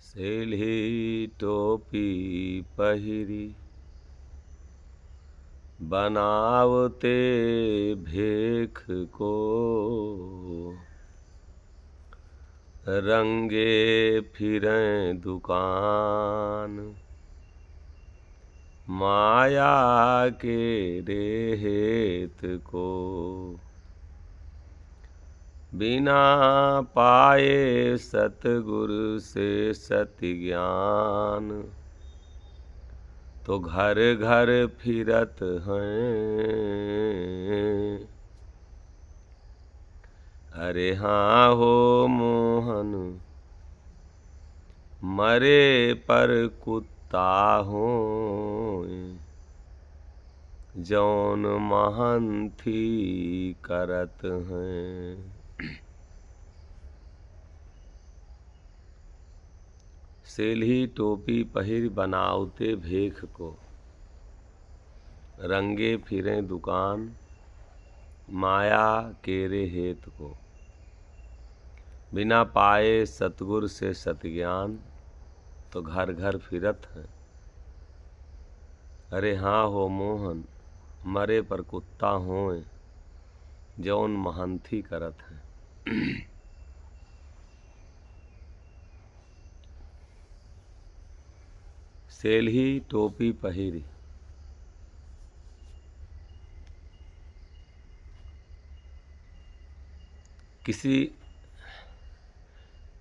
सेल्ही टोपी पहिरी बनावते भेख को, रंगे फिरें दुकान माया के रेत को। बिना पाए सतगुरु से सत्य ज्ञान, तो घर घर फिरत हैं। अरे हाँ हो मोहन, मरे पर कुत्ता हो, जौन महंथी करत हैं। सेल्ही टोपी पहिर बनावते भेख को, रंगे फिरें दुकान माया केरे हेत को। बिना पाए सतगुर से सतज्ञान, तो घर घर फिरत हैं। अरे हाँ हो मोहन, मरे पर कुत्ता होए, जौन महंथी करत हैं। सेल्ही टोपी पहिरी, किसी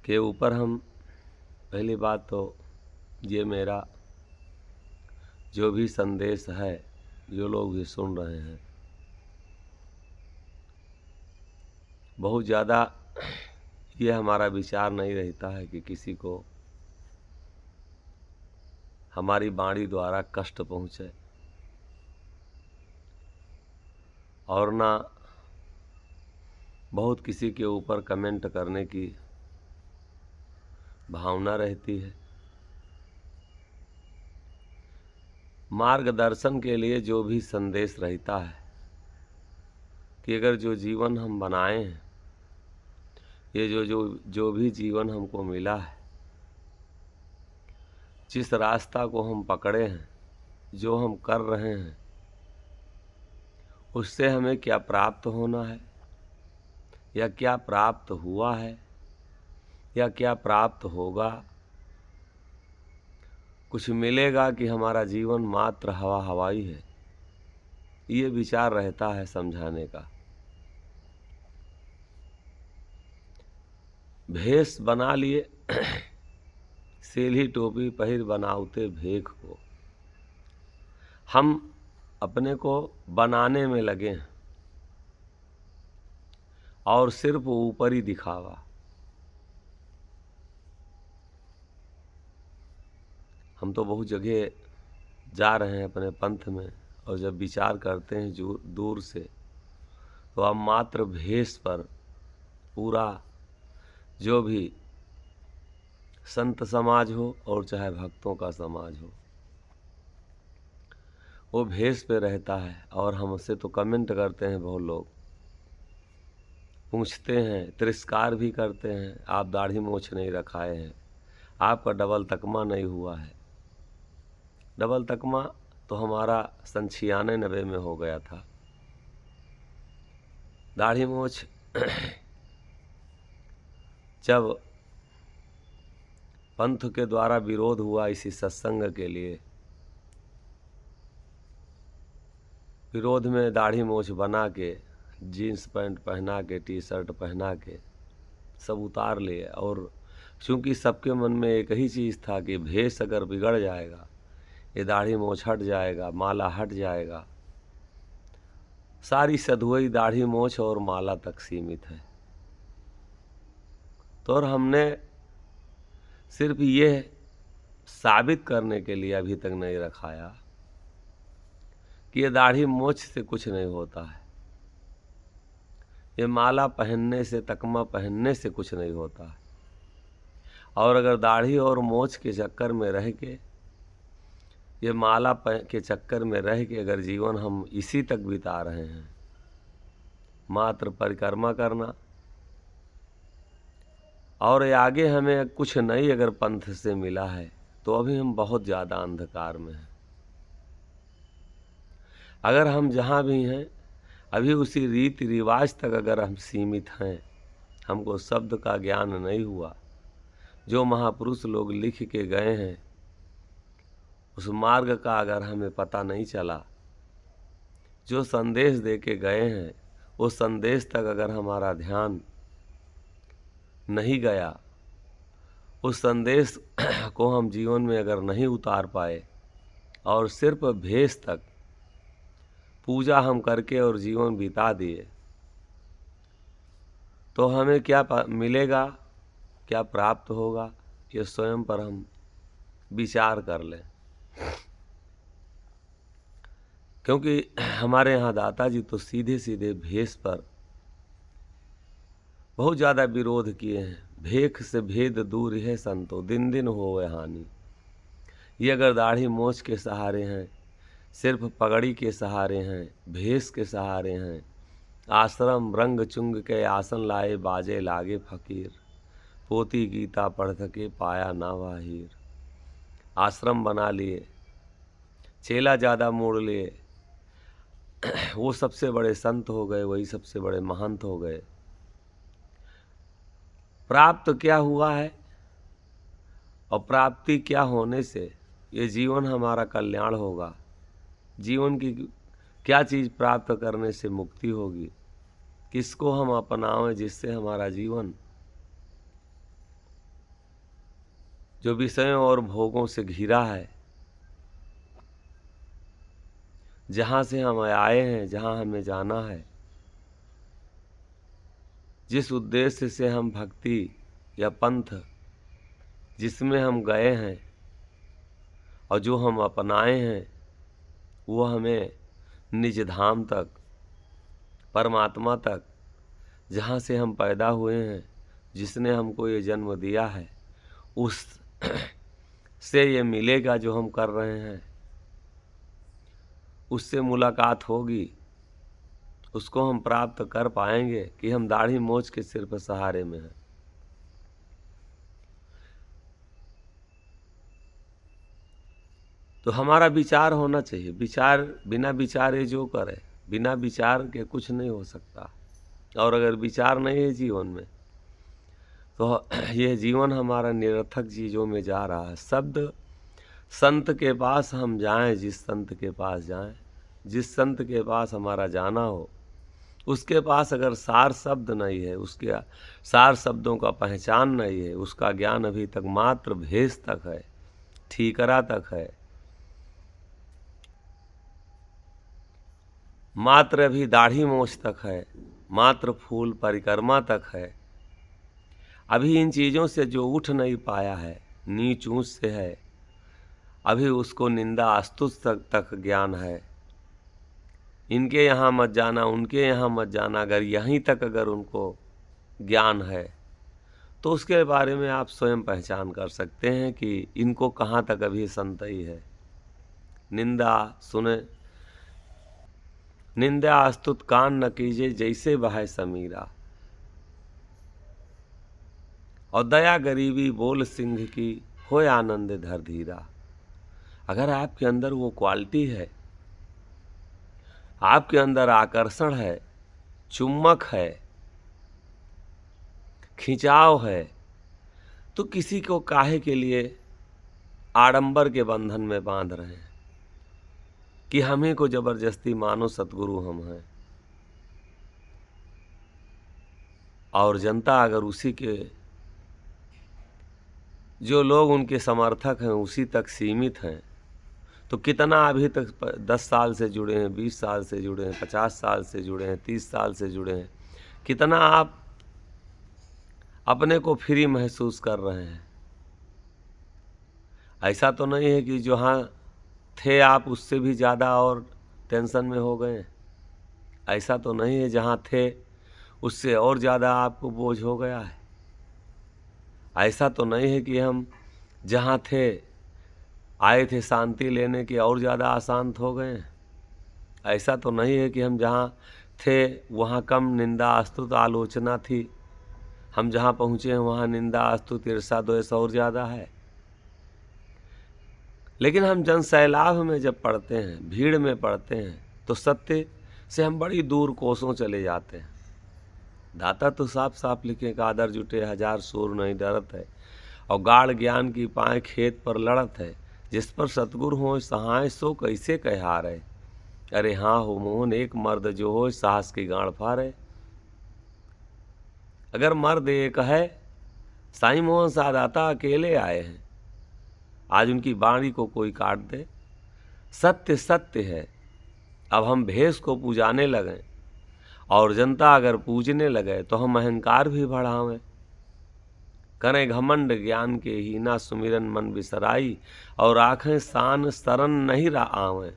के ऊपर हम, पहली बात तो ये मेरा जो भी संदेश है, जो लोग भी सुन रहे हैं, बहुत ज़्यादा ये हमारा विचार नहीं रहता है कि किसी को हमारी वाणी द्वारा कष्ट पहुँचे, और ना बहुत किसी के ऊपर कमेंट करने की भावना रहती है। मार्गदर्शन के लिए जो भी संदेश रहता है कि अगर जो जीवन हम बनाए हैं, ये जो भी जीवन हमको मिला है, जिस रास्ता को हम पकड़े हैं, जो हम कर रहे हैं, उससे हमें क्या प्राप्त होना है, या क्या प्राप्त हुआ है, या क्या प्राप्त होगा, कुछ मिलेगा कि हमारा जीवन मात्र हवा हवाई है, ये विचार रहता है समझाने का। भेष बना लिए सेल्ही टोपी पहिर बनावते भेख को। हम अपने को बनाने में लगे हैं और सिर्फ ऊपरी दिखावा। हम तो बहुत जगह जा रहे हैं अपने पंथ में, और जब विचार करते हैं जो दूर से, तो हम मात्र भेष पर पूरा जो भी संत समाज हो और चाहे भक्तों का समाज हो, वो भेष पे रहता है। और हमसे तो कमेंट करते हैं, बहुत लोग पूछते हैं, तिरस्कार भी करते हैं, आप दाढ़ी मोछ नहीं रखाए हैं, आपका डबल तकमा नहीं हुआ है। डबल तकमा तो हमारा सन 96-90 में हो गया था। दाढ़ी मोछ जब पंथ के द्वारा विरोध हुआ इसी सत्संग के लिए, विरोध में दाढ़ी मोछ बना के, जीन्स पैंट पहना के, टी शर्ट पहना के सब उतार लिए। और चूँकि सबके मन में एक ही चीज़ था कि भेष अगर बिगड़ जाएगा, ये दाढ़ी मोछ हट जाएगा, माला हट जाएगा, सारी सधुआई दाढ़ी मोछ और माला तक सीमित है। तो और हमने सिर्फ ये साबित करने के लिए अभी तक नहीं रखाया कि ये दाढ़ी मोछ से कुछ नहीं होता है, ये माला पहनने से, तकमा पहनने से कुछ नहीं होता है। और अगर दाढ़ी और मोछ के चक्कर में रह के, ये माला के चक्कर में रह के अगर जीवन हम इसी तक बिता रहे हैं, मात्र परिक्रमा करना, और ये आगे हमें कुछ नहीं अगर पंथ से मिला है तो अभी हम बहुत ज़्यादा अंधकार में हैं। अगर हम जहाँ भी हैं अभी उसी रीति रिवाज तक अगर हम सीमित हैं, हमको शब्द का ज्ञान नहीं हुआ, जो महापुरुष लोग लिख के गए हैं उस मार्ग का अगर हमें पता नहीं चला, जो संदेश दे के गए हैं उस संदेश तक अगर हमारा ध्यान नहीं गया, उस संदेश को हम जीवन में अगर नहीं उतार पाए और सिर्फ भेष तक पूजा हम करके और जीवन बिता दिए, तो हमें क्या मिलेगा, क्या प्राप्त होगा, ये स्वयं पर हम विचार कर लें। क्योंकि हमारे यहाँ दाता जी तो सीधे सीधे भेष पर बहुत ज़्यादा विरोध किए हैं। भेख से भेद दूर है संतो, दिन दिन होवे हानि। ये अगर दाढ़ी मोछ के सहारे हैं, सिर्फ पगड़ी के सहारे हैं, भेष के सहारे हैं, आश्रम रंग चुंग के आसन लाए बाजे लागे फकीर, पोती गीता पढ़ सके पाया ना वाहिर। आश्रम बना लिए, चेला ज़्यादा मोड़ लिए, वो सबसे बड़े संत हो गए, वही सबसे बड़े महंत हो गए। प्राप्त क्या हुआ है और प्राप्ति क्या होने से ये जीवन हमारा कल्याण होगा, जीवन की क्या चीज़ प्राप्त करने से मुक्ति होगी, किसको हम अपनाएं जिससे हमारा जीवन जो विषयों और भोगों से घिरा है, जहाँ से हम आए हैं, जहाँ हमें जाना है, जिस उद्देश्य से हम भक्ति या पंथ जिसमें हम गए हैं और जो हम अपनाए हैं, वो हमें निज धाम तक, परमात्मा तक, जहाँ से हम पैदा हुए हैं, जिसने हमको ये जन्म दिया है, उस से ये मिलेगा जो हम कर रहे हैं, उससे मुलाकात होगी, उसको हम प्राप्त कर पाएंगे कि हम दाढ़ी मोछ के सिर्फ सहारे में हैं। तो हमारा विचार होना चाहिए। विचार बिना विचारे जो करे, बिना विचार के कुछ नहीं हो सकता। और अगर विचार नहीं है जीवन में तो यह जीवन हमारा निरर्थक चीज़ों में जा रहा है। शब्द संत के पास हम जाएं, जिस संत के पास जाएं, जिस संत के पास हमारा जाना हो, उसके पास अगर सार शब्द नहीं है, उसके सार शब्दों का पहचान नहीं है, उसका ज्ञान अभी तक मात्र भेष तक है, ठीकरा तक है, मात्र अभी दाढ़ी मोछ तक है, मात्र फूल परिक्रमा तक है, अभी इन चीज़ों से जो उठ नहीं पाया है, नीच ऊंच से है, अभी उसको निंदा अस्तुत तक ज्ञान है। इनके यहाँ मत जाना, उनके यहाँ मत जाना, अगर यहीं तक अगर उनको ज्ञान है तो उसके बारे में आप स्वयं पहचान कर सकते हैं कि इनको कहाँ तक अभी संतई है। निंदा सुने, निंदा अस्तुत कान न कीजिए, जैसे बहाय समीरा, और दया गरीबी बोल सिंह की, होय आनंद धर धीरा। अगर आपके अंदर वो क्वालिटी है, आपके अंदर आकर्षण है, चुम्बक है, खिंचाव है, तो किसी को काहे के लिए आडंबर के बंधन में बांध रहे हैं कि हमें को जबरदस्ती मानो सतगुरु हम हैं। और जनता अगर उसी के जो लोग उनके समर्थक हैं उसी तक सीमित हैं, तो कितना अभी तक 10 साल से जुड़े हैं, 20 साल से जुड़े हैं, 50 साल से जुड़े हैं, 30 साल से जुड़े हैं, कितना आप अपने को फ्री महसूस कर रहे हैं। ऐसा तो नहीं है कि जहाँ थे आप उससे भी ज़्यादा और टेंशन में हो गए। ऐसा तो नहीं है जहाँ थे उससे और ज़्यादा आपको बोझ हो गया है। ऐसा तो नहीं है कि हम जहाँ थे आए थे शांति लेने के और ज़्यादा अशांत हो गए। ऐसा तो नहीं है कि हम जहाँ थे वहाँ कम निंदा अस्तुत आलोचना थी, हम जहाँ पहुँचे हैं वहाँ निंदा स्तुति ईर्षा द्वेष और ज़्यादा है। लेकिन हम जन सैलाब में जब पढ़ते हैं, भीड़ में पढ़ते हैं, तो सत्य से हम बड़ी दूर कोसों चले जाते हैं। दाता तो साफ साफ लिखे, कादर जुटे हजार सूर नहीं डरत है, और गाढ़ ज्ञान की पाए खेत पर लड़त है, जिस पर सतगुरु हो सहाय सो कैसे कहार है। अरे हाँ हो मोहन एक मर्द जो हो साहस की गाड़ फारे। अगर मर्द एक है, साईं मोहन शाह दाता अकेले आए हैं, आज उनकी बाणी को कोई काट दे। सत्य सत्य है, अब हम भेष को पूजाने लगें, और जनता अगर पूजने लगे तो हम अहंकार भी बढ़ावें। करें घमंड ज्ञान के हीना सुमिरन मन बिसराई, और आँखें शान शरण नहीं आवें,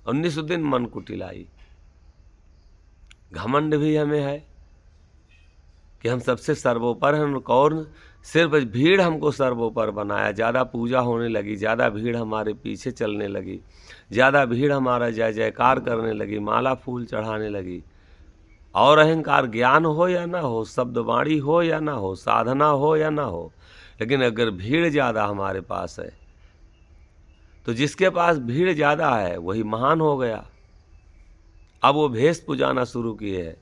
19 दिन मन कुटिलाई। घमंड भी हमें है कि हम सबसे सर्वोपर हैं, और सिर्फ भीड़ हमको सर्वोपर बनाया। ज़्यादा पूजा होने लगी, ज़्यादा भीड़ हमारे पीछे चलने लगी, ज़्यादा भीड़ हमारा जय जयकार करने लगी, माला फूल चढ़ाने लगी। और अहंकार ज्ञान हो या ना हो, शब्दवाणी हो या ना हो, साधना हो या ना हो, लेकिन अगर भीड़ ज़्यादा हमारे पास है तो जिसके पास भीड़ ज़्यादा है वही महान हो गया। अब वो भेष पुजाना शुरू किए है,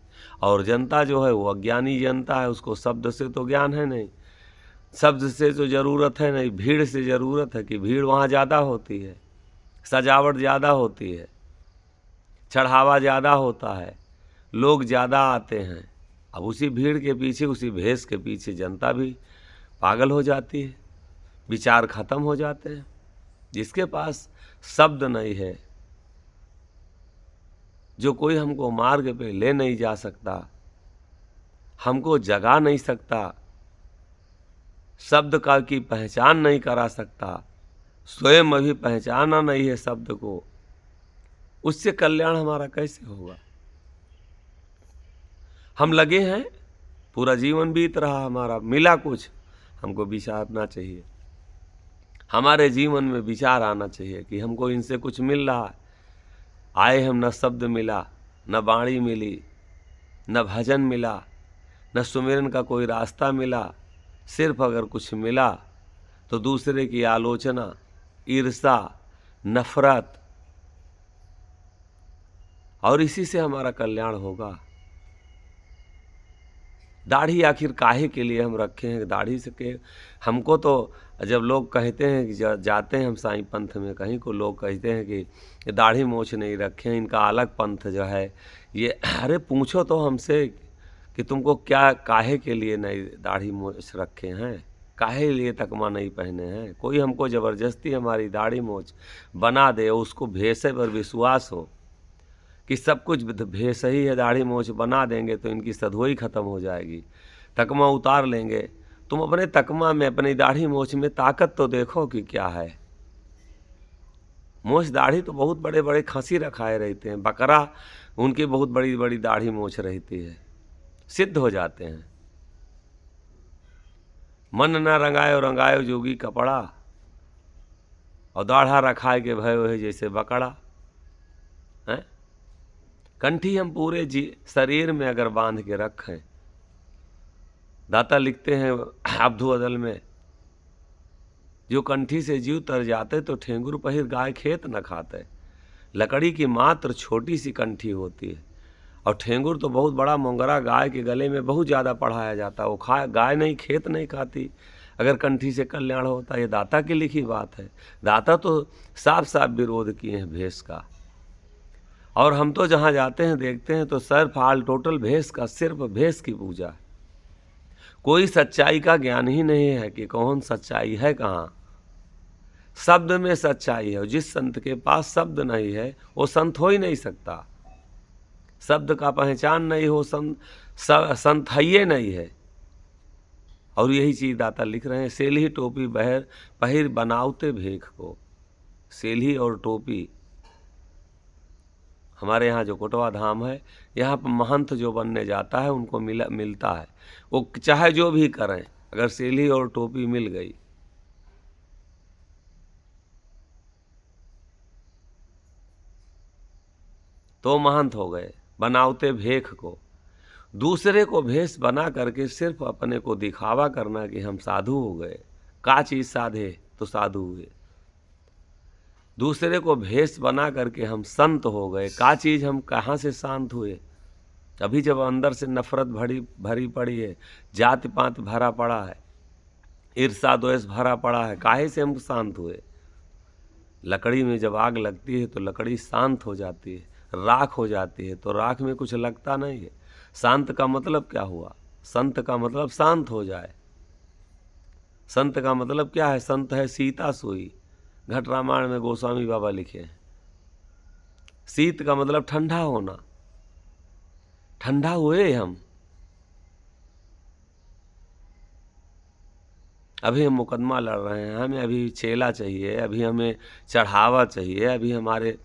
और जनता जो है वो अज्ञानी जनता है, उसको शब्द से तो ज्ञान है नहीं, शब्द से तो ज़रूरत है नहीं, भीड़ से ज़रूरत है कि भीड़ वहाँ ज़्यादा होती है, सजावट ज़्यादा होती है, चढ़ावा ज़्यादा होता है, लोग ज़्यादा आते हैं। अब उसी भीड़ के पीछे, उसी भेष के पीछे जनता भी पागल हो जाती है, विचार खत्म हो जाते हैं। जिसके पास शब्द नहीं है, जो कोई हमको मार्ग पे ले नहीं जा सकता, हमको जगा नहीं सकता, शब्द का की पहचान नहीं करा सकता, स्वयं अभी पहचाना नहीं है शब्द को, उससे कल्याण हमारा कैसे होगा। हम लगे हैं, पूरा जीवन बीत रहा हमारा, मिला कुछ, हमको विचारना चाहिए, हमारे जीवन में विचार आना चाहिए कि हमको इनसे कुछ मिल रहा है। आए हम, न शब्द मिला, न बाणी मिली, न भजन मिला, न सुमिरन का कोई रास्ता मिला, सिर्फ अगर कुछ मिला तो दूसरे की आलोचना, ईर्षा, नफरत, और इसी से हमारा कल्याण होगा। दाढ़ी आखिर काहे के लिए हम रखे हैं? दाढ़ी से के हमको तो जब लोग कहते हैं कि जाते हैं हम साईं पंथ में कहीं को, लोग कहते हैं कि ये दाढ़ी मोछ नहीं रखे हैं, इनका अलग पंथ जो है ये। अरे पूछो तो हमसे कि तुमको क्या काहे के लिए नहीं दाढ़ी मोछ रखे हैं, काहे लिए तकमा नहीं पहने हैं। कोई हमको ज़बरदस्ती हमारी दाढ़ी मोछ बना दे, उसको भेषे पर विश्वास हो कि सब कुछ भेष ही है, दाढ़ी मोछ बना देंगे तो इनकी सधोई खत्म हो जाएगी, तकमा उतार लेंगे। तुम अपने तकमा में, अपनी दाढ़ी मोछ में ताकत तो देखो कि क्या है। मोछ दाढ़ी तो बहुत बड़े बड़े खसी रखाए रहते हैं, बकरा उनकी बहुत बड़ी बड़ी दाढ़ी मोछ रहती है, सिद्ध हो जाते हैं। मन न रंगायो रंगायो जोगी कपड़ा, और दाढ़ा रखाए के भय वह जैसे बकड़ा है। कंठी हम पूरे शरीर में अगर बांध के रखें, दाता लिखते हैं अब्दु अदल में, जो कंठी से जीव तर जाते तो ठेंगुर पहिर गाय खेत न खाते। लकड़ी की मात्र छोटी सी कंठी होती है, और ठेंगुर तो बहुत बड़ा मोंगरा गाय के गले में बहुत ज़्यादा पढ़ाया जाता है, वो गाय नहीं, खेत नहीं खाती अगर कंठी से कल्याण होता। ये दाता की लिखी बात है। दाता तो साफ साफ विरोध किए हैं भेष का, और हम तो जहाँ जाते हैं देखते हैं तो सिर्फ हाल टोटल भेष का, सिर्फ भेष की पूजा है। कोई सच्चाई का ज्ञान ही नहीं है कि कौन सच्चाई है कहाँ। शब्द में सच्चाई है, और जिस संत के पास शब्द नहीं है वो संत हो ही नहीं सकता। शब्द का पहचान नहीं हो, संत है नहीं है। और यही चीज़ दाता लिख रहे हैं, सेली टोपी बहर पहिर बनावते भेख को। सेली और टोपी, हमारे यहाँ जो कोटवा धाम है, यहाँ पर महंत जो बनने जाता है उनको मिलता है। वो चाहे जो भी करें, अगर सेली और टोपी मिल गई तो महंत हो गए, बनावते भेख को। दूसरे को भेष बना करके सिर्फ अपने को दिखावा करना कि हम साधु हो गए। का चीज साधे तो साधु हुए। दूसरे को भेष बना करके हम संत हो गए। का चीज हम कहाँ से शांत हुए। अभी जब अंदर से नफरत भरी पड़ी है, जाति पात भरा पड़ा है, ईर्षा द्वेष भरा पड़ा है, काहे से हम शांत हुए। लकड़ी में जब आग लगती है तो लकड़ी शांत हो जाती है, राख हो जाती है, तो राख में कुछ लगता नहीं है। शांत का मतलब क्या हुआ। संत का मतलब शांत हो जाए। संत का मतलब क्या है। संत है सीता सोई। घट रामायण में गोस्वामी बाबा लिखे हैं। शीत का मतलब ठंडा होना। ठंडा हुए हम। अभी हम मुकदमा लड़ रहे हैं, हमें अभी चेला चाहिए, अभी हमें चढ़ावा चाहिए, अभी हमारे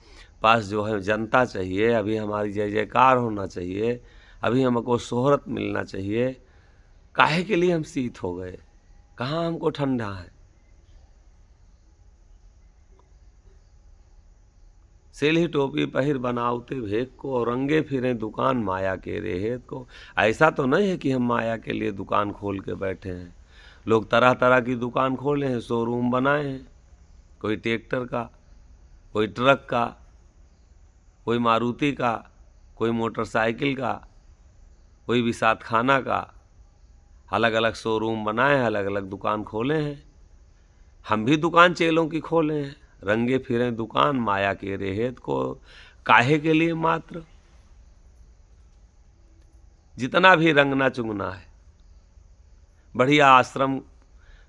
पास जो है जनता चाहिए, अभी हमारी जय जयकार होना चाहिए, अभी हमको शोहरत मिलना चाहिए। काहे के लिए हम शीत हो गए। कहाँ हमको ठंडा है। सेली टोपी पहिर बनावते भेक को, और रंगे फिरे दुकान माया के रेहेत को। ऐसा तो नहीं है कि हम माया के लिए दुकान खोल के बैठे हैं। लोग तरह तरह की दुकान खोले हैं, शोरूम बनाए हैं। कोई ट्रैक्टर का, कोई ट्रक का, कोई मारुति का, कोई मोटरसाइकिल का, कोई विसात खाना का। अलग अलग शोरूम बनाए हैं, अलग अलग दुकान खोले हैं। हम भी दुकान चेलों की खोले हैं। रंगे फिरे दुकान माया के रेहेत को। काहे के लिए मात्र। जितना भी रंगना चुंगना है, बढ़िया आश्रम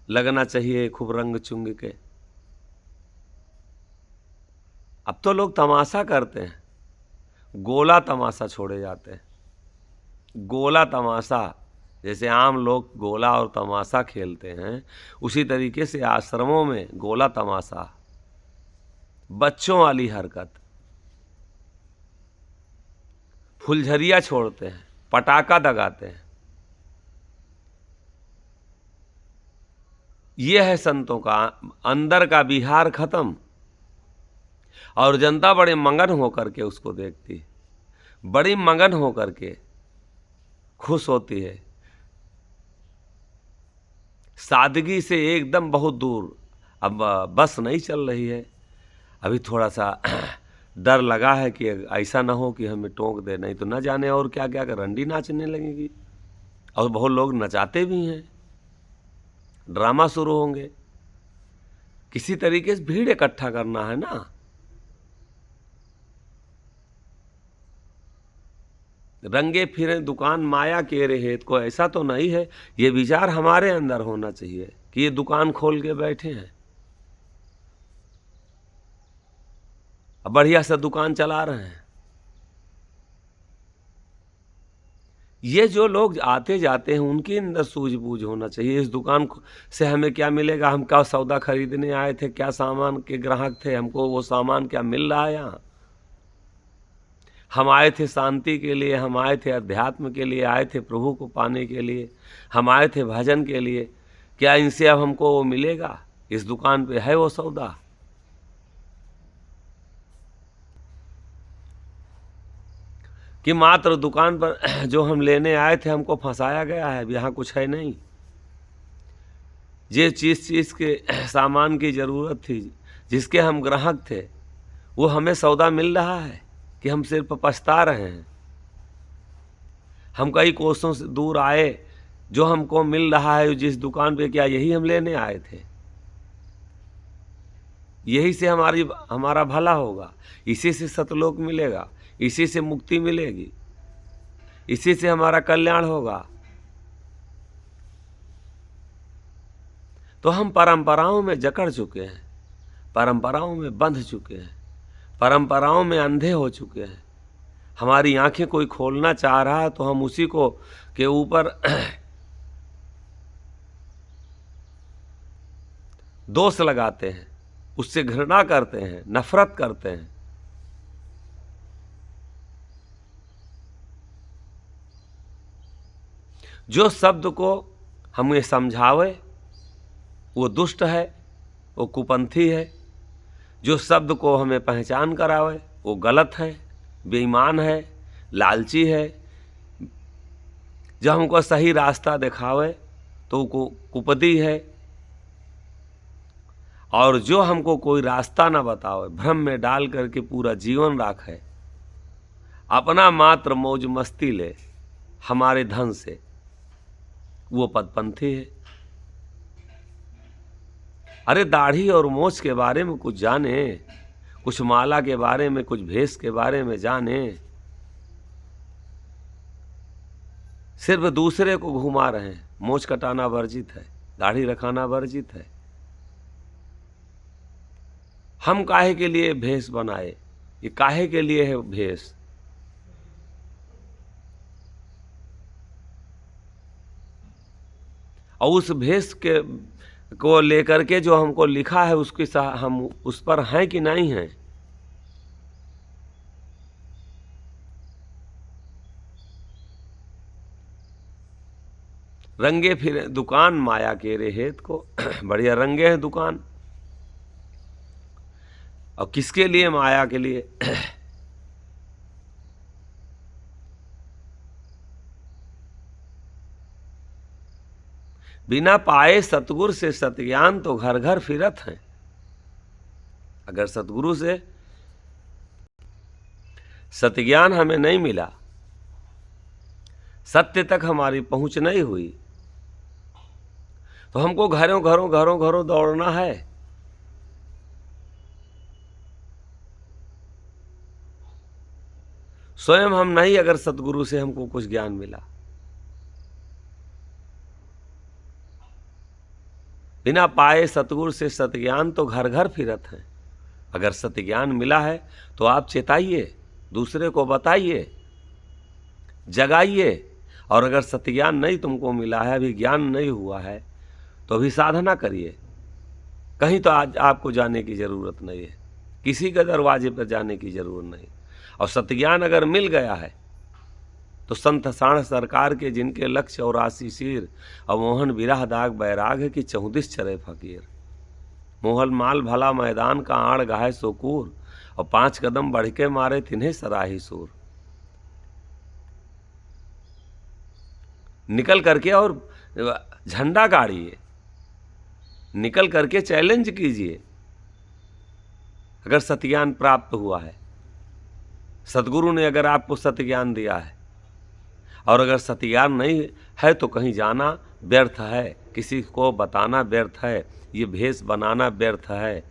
लगना चाहिए खूब रंग चुंग के। अब तो लोग तमाशा करते हैं, गोला तमाशा छोड़े जाते हैं। गोला तमाशा, जैसे आम लोग गोला और तमाशा खेलते हैं, उसी तरीके से आश्रमों में गोला तमाशा, बच्चों वाली हरकत। फुलझरिया छोड़ते हैं, पटाखा दगाते हैं। ये है संतों का अंदर का विहार खत्म, और जनता बड़े मगन होकर के उसको देखती है, बड़ी मगन होकर के खुश होती है। सादगी से एकदम बहुत दूर। अब बस नहीं चल रही है। अभी थोड़ा सा डर लगा है कि ऐसा ना हो कि हमें टोक दे, नहीं तो न जाने और क्या क्या रंडी नाचने लगेगी। और बहुत लोग नचाते भी हैं। ड्रामा शुरू होंगे। किसी तरीके से भीड़ इकट्ठा करना है ना। रंगे फिरे दुकान माया के रेहेत को। ऐसा तो नहीं है। ये विचार हमारे अंदर होना चाहिए कि ये दुकान खोल के बैठे हैं, अब बढ़िया से दुकान चला रहे हैं। ये जो लोग आते जाते हैं उनके अंदर सूझबूझ होना चाहिए। इस दुकान से हमें क्या मिलेगा। हम क्या सौदा खरीदने आए थे, क्या सामान के ग्राहक थे, हमको वो सामान क्या मिल रहा है यहाँ। हम आए थे शांति के लिए, हम आए थे अध्यात्म के लिए, आए थे प्रभु को पाने के लिए, हम आए थे भजन के लिए। क्या इनसे अब हमको वो मिलेगा। इस दुकान पे है वो सौदा। कि मात्र दुकान पर जो हम लेने आए थे हमको फंसाया गया है। अब यहाँ कुछ है नहीं। जिस चीज़ के सामान की ज़रूरत थी, जिसके हम ग्राहक थे, वो हमें सौदा मिल रहा है कि हम सिर्फ पछता रहे हैं। हम कई कोसों से दूर आए, जो हमको मिल रहा है जिस दुकान पे, क्या यही हम लेने आए थे। यही से हमारा भला होगा, इसी से सतलोक मिलेगा, इसी से मुक्ति मिलेगी, इसी से हमारा कल्याण होगा। तो हम परंपराओं में जकड़ चुके हैं, परंपराओं में बंध चुके हैं, परंपराओं में अंधे हो चुके हैं। हमारी आंखें कोई खोलना चाह रहा है तो हम उसी को के ऊपर दोष लगाते हैं, उससे घृणा करते हैं, नफरत करते हैं। जो शब्द को हमें समझावे वो दुष्ट है, वो कुपंथी है। जो शब्द को हमें पहचान करावे वो गलत है, बेईमान है, लालची है, जो हमको सही रास्ता दिखावे तो कुपदी है, और जो हमको कोई रास्ता ना बतावे, भ्रम में डाल करके पूरा जीवन राखे, अपना मात्र मौज मस्ती ले हमारे धन से, वो पदपंथी है। अरे दाढ़ी और मोछ के बारे में कुछ जाने, कुछ माला के बारे में, कुछ भेष के बारे में जाने, सिर्फ दूसरे को घुमा रहे हैं। मोछ कटाना वर्जित है, दाढ़ी रखाना वर्जित है। हम काहे के लिए भेष बनाए, ये काहे के लिए है भेष? और उस भेष के को लेकर के जो हमको लिखा है उसके साथ हम उस पर हैं कि नहीं हैं? रंगे फिर दुकान माया के रे हेत को बढ़िया रंगे हैं दुकान। और किसके लिए? माया के लिए। बिना पाए सतगुरु से सतज्ञान तो घर घर फिरत हैं। अगर सतगुरु से सतज्ञान हमें नहीं मिला, सत्य तक हमारी पहुंच नहीं हुई, तो हमको घरों घरों घरों घरों दौड़ना है। स्वयं हम नहीं, अगर सतगुरु से हमको कुछ ज्ञान मिला, बिना पाए सतगुरु से सतज्ञान तो घर घर फिरत हैं। अगर सतज्ञान मिला है तो आप चेताइए, दूसरे को बताइए, जगाइए। और अगर सतज्ञान नहीं तुमको मिला है, अभी ज्ञान नहीं हुआ है, तो अभी साधना करिए। कहीं तो आज आपको जाने की जरूरत नहीं है, किसी के दरवाजे पर जाने की जरूरत नहीं। और सतज्ञान अगर मिल गया है तो संत साण सरकार के जिनके लक्ष्य और आशीषीर, और मोहन विरह दाग बैराग है कि 34 चरे फकीर। मोहल माल भला मैदान का आड़ गाहे सोकूर, और 5 कदम बढ़ के मारे तिन्हें सराही सूर। निकल करके और झंडा गाड़िए, निकल करके चैलेंज कीजिए। अगर सतज्ञान प्राप्त हुआ है, सतगुरु ने अगर आपको सतज्ञान दिया है, और अगर सतज्ञान नहीं है तो कहीं जाना व्यर्थ है, किसी को बताना व्यर्थ है, ये भेष बनाना व्यर्थ है,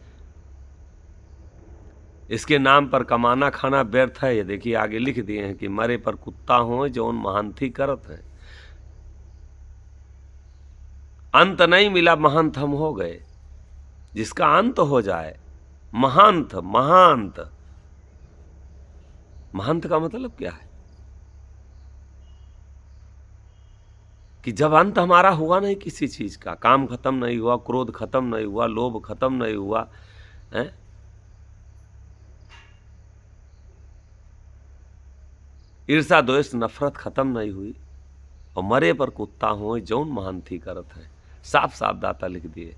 इसके नाम पर कमाना खाना व्यर्थ है। ये देखिए आगे लिख दिए हैं कि मरे पर कुत्ता हो जौन महांती करत है। अंत नहीं मिला महंत हम हो गए। जिसका अंत हो जाए, महंत, महांत। महंत का मतलब क्या है? कि जब अंत हमारा हुआ नहीं किसी चीज का, काम खत्म नहीं हुआ, क्रोध खत्म नहीं हुआ, लोभ खत्म नहीं हुआ, है? ईर्षा द्वेष नफरत खत्म नहीं हुई, और मरे पर कुत्ता हो जौन महांती करत है। साफ साफ दाता लिख दिए।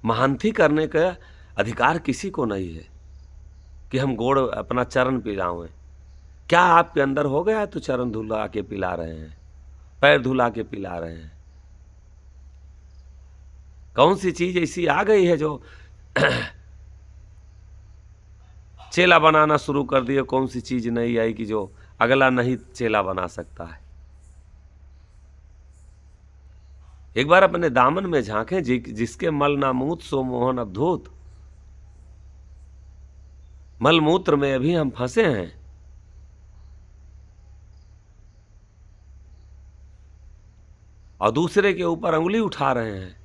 महांती करने का अधिकार किसी को नहीं है कि हम गोड़ अपना चरण पिलावें। क्या आपके अंदर हो गया है तो चरण धुला के पिला रहे हैं, पैर धुला के पिला रहे हैं? कौन सी चीज ऐसी आ गई है जो चेला बनाना शुरू कर दिए? कौन सी चीज नहीं आई कि जो अगला नहीं चेला बना सकता है? एक बार अपने दामन में झांकें, जिसके मल ना मूत सो मोहन अवधूत। मल मूत्र में अभी हम फंसे हैं। और दूसरे के ऊपर उंगली उठा रहे हैं।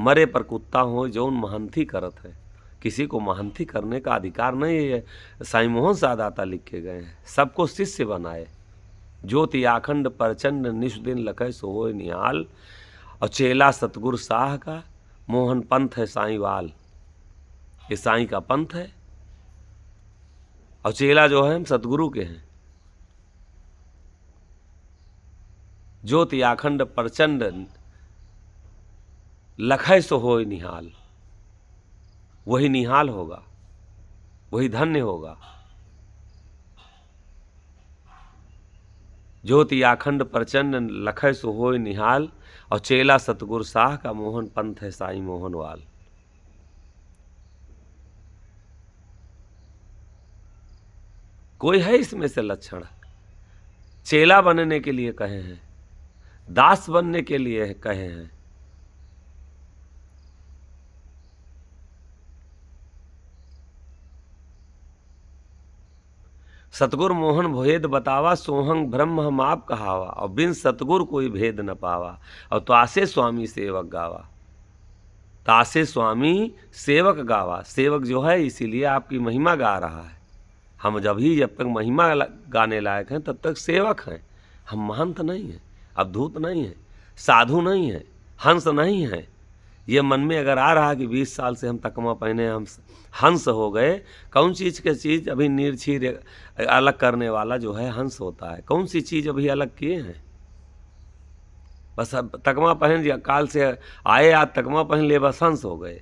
मरे पर कुत्ता हो जौन महंती करत है। किसी को महंती करने का अधिकार नहीं है। साईं मोहन सादाता लिख के गए हैं, सबको शिष्य बनाए। ज्योति आखंड प्रचंड निश दिन लखै सोए निहाल। और चेला सतगुरु साह का मोहन पंथ है साईं वाल। ये साईं का पंथ है, और चेला जो है हम सतगुरु के हैं। ज्योति आखंड प्रचंड लखै सो होए निहाल। वही निहाल होगा, वही धन्य होगा ज्योति आखंड प्रचंड लखै सो होय निहाल, और चेला सतगुर साह का मोहन पंथ है साईं मोहनवाल। कोई है इसमें से लक्षण? चेला बनने के लिए कहे हैं, दास बनने के लिए कहे हैं। सतगुर मोहन भेद बतावा, सोहंग ब्रह्म हम आप कहावा, और बिन सतगुर कोई भेद न पावा, और तासे स्वामी सेवक गावा। तासे स्वामी सेवक गावा, सेवक जो है इसीलिए आपकी महिमा गा रहा है। हम जब तक महिमा गाने लायक हैं तब तक सेवक हैं। हम महंत नहीं हैं, अवधूत नहीं हैं, साधु नहीं हैं, हंस नहीं हैं। ये मन में अगर आ रहा कि 20 साल से हम तकमा पहने हम हंस हो गए, कौन चीज़ के चीज़ अभी निर्छीर अलग करने वाला जो है हंस होता है। कौन सी चीज़ अभी अलग किए हैं? बस अब तकमा पहन लिया, काल से आए आज तकमा पहन लिए, बस हंस हो गए।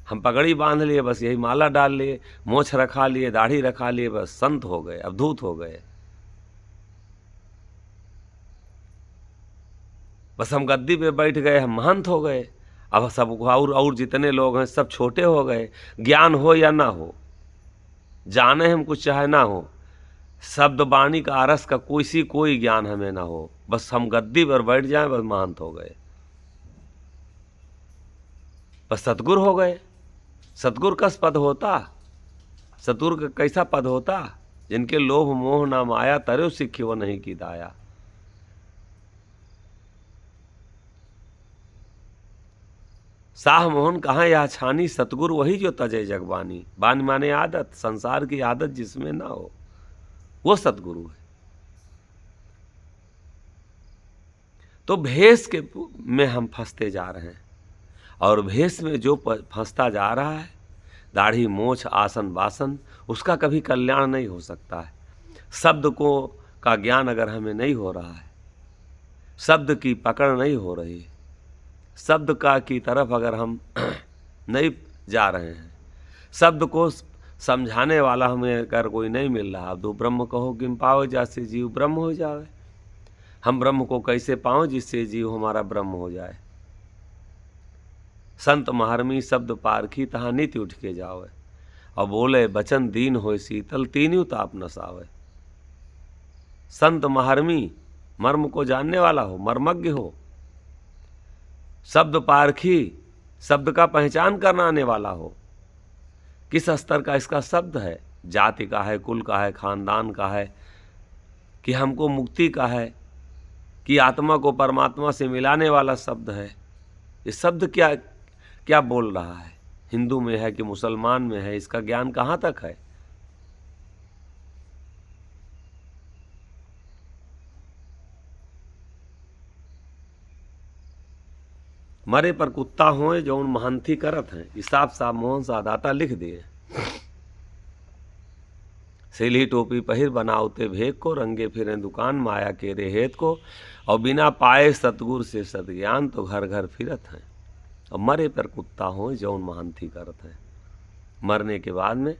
हम पगड़ी बांध लिए, बस यही माला डाल लिए, मोछ रखा लिए, दाढ़ी रखा लिए, बस संत हो गए, अवधूत हो गए। बस हम गद्दी पे बैठ गए, हम महंत हो गए। अब सब और जितने लोग हैं सब छोटे हो गए। ज्ञान हो या ना हो, जाने हम कुछ चाहे ना हो, शब्द वाणी का अरस का कोई ज्ञान हमें ना हो, बस हम गद्दी पर बैठ जाएं, बस महंत हो गए, बस सतगुर हो गए। सतगुर कस पद होता? सतगुर का कैसा पद होता? जिनके लोभ मोह ना माया, तरे सिक्खी वो नहीं की दाया। शाह मोहन कहाँ या छानी, सतगुर वही जो तजे जगबानी। बानी माने आदत, संसार की आदत जिसमें ना हो, वो सतगुरु है। तो भेष के में हम फंसते जा रहे हैं, और भेष में जो फंसता जा रहा है, दाढ़ी मोछ आसन वासन, उसका कभी कल्याण नहीं हो सकता है। शब्द को का ज्ञान अगर हमें नहीं हो रहा है, शब्द की पकड़ नहीं हो रही, शब्द का की तरफ अगर हम नहीं जा रहे हैं, शब्द को समझाने वाला हमें अगर कोई नहीं मिल रहा, अब तो ब्रह्म कहो किम पाओ जैसे जीव ब्रह्म हो जाए। हम ब्रह्म को कैसे पाओ जिससे जीव हमारा ब्रह्म हो जाए। संत महर्मी शब्द पारखी तहाँ नित्य उठ के जावे, और बोले बचन दीन होय शीतल तीन्यू ताप नसावे। संत महर्मी मर्म को जानने वाला हो, मर्मज्ञ हो। शब्द पारखी, शब्द का पहचान करने वाला हो। किस स्तर का इसका शब्द है? जाति का है, कुल का है, खानदान का है, कि हमको मुक्ति का है, कि आत्मा को परमात्मा से मिलाने वाला शब्द है। ये शब्द क्या क्या बोल रहा है? हिंदू में है कि मुसलमान में है, इसका ज्ञान कहाँ तक है? मरे पर कुत्ता होए जो उन महंती करत हैं, हिसाब साहब मोहन सादाता लिख दिए। सिली टोपी पहिर बनाउते भेग को, रंगे फिरे दुकान माया के रेहेत को, और बिना पाए सतगुर से सतज्ञान तो घर घर फिरत हैं। और मरे पर कुत्ता हो जौन महंती करत हैं। मरने के बाद में